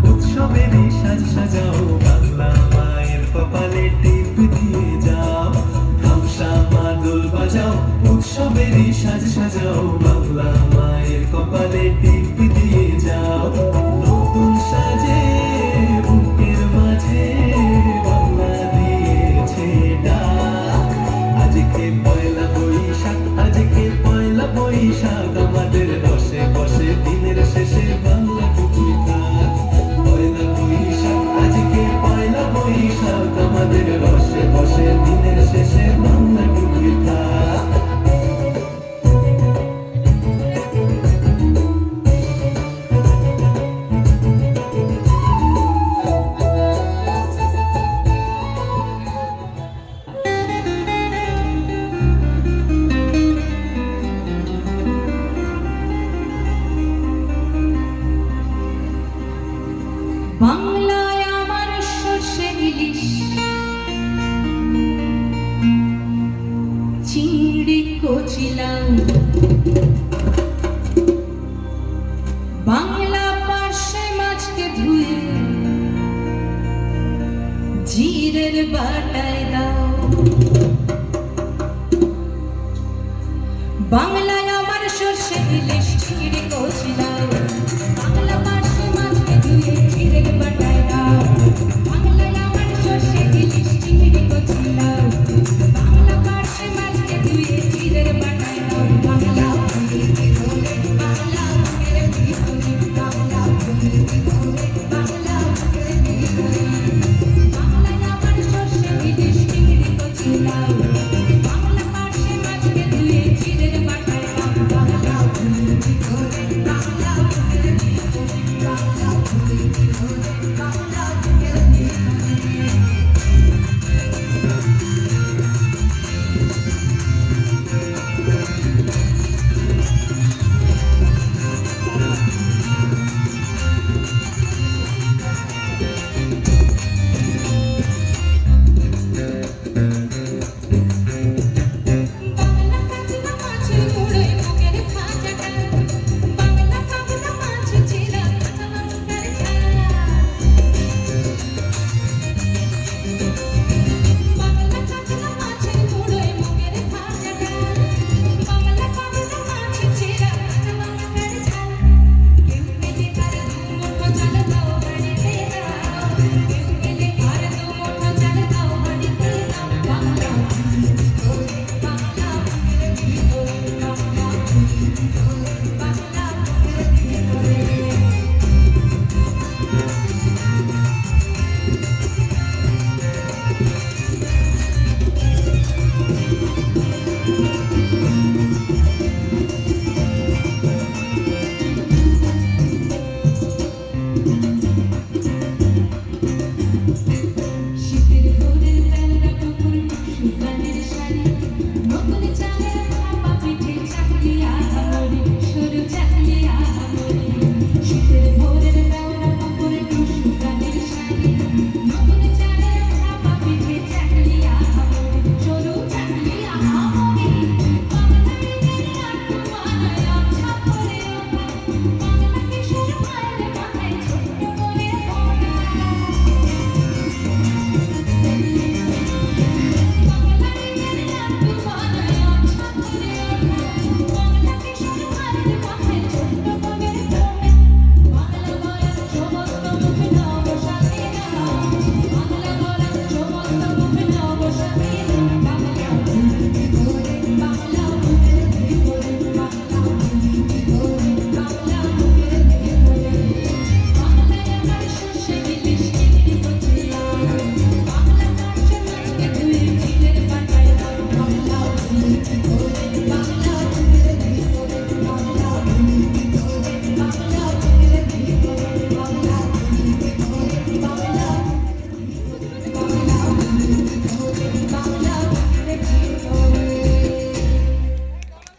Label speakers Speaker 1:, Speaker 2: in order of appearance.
Speaker 1: উৎসবেরই সাজ সাজাও, বাংলা মায়ের কপালে টিপ দিয়ে যাও। ধামসা মাদল বাজাও, উৎসবেরই সাজ সাজাও, বাংলা মায়ের কপালে টিপ দিয়ে যাও। নতুন সাজে বুকের মাঝে বাংলা দিয়েছে ডাক। আজকে পয়লা বৈশাখ, আজকে পয়লা বৈশাখ, আমাদের বসে বসে দিনের শেষে বাংলা টুকুই থাক। পয়লা বৈশাখ, আজকে পয়লা বৈশাখ, আমাদের বসে বসে দিনের শেষে বাংলা টুকুই থাক।
Speaker 2: বাংলায় আমার সর্ষে ইলিশ, চিংড়ি কচিলাম, বাংলা পার্শে মাছকে ধুয়ে জিরের বাটায় দাও। বাংলায় আমার সর্ষে ইলিশ, চিংড়ি কচিলাম, বাংলা পার্শে মাছকে ধুয়ে জিরের বাটায় দাও। বাংলায় আমার সর্ষে ইলিশ, চিংড়ি কচিলাম, বাংলা পার্শে মাছকে ধুয়ে জিরের বাটায় দাও। বাংলা বুকের ভিতরে, বাংলা বুকের ভিতরে, বাংলা বুকের ভিতরে, বাংলা বুকের ভিতরে, বাংলায় আমার সর্ষে ইলিশ, চিংড়ি কচিলাম।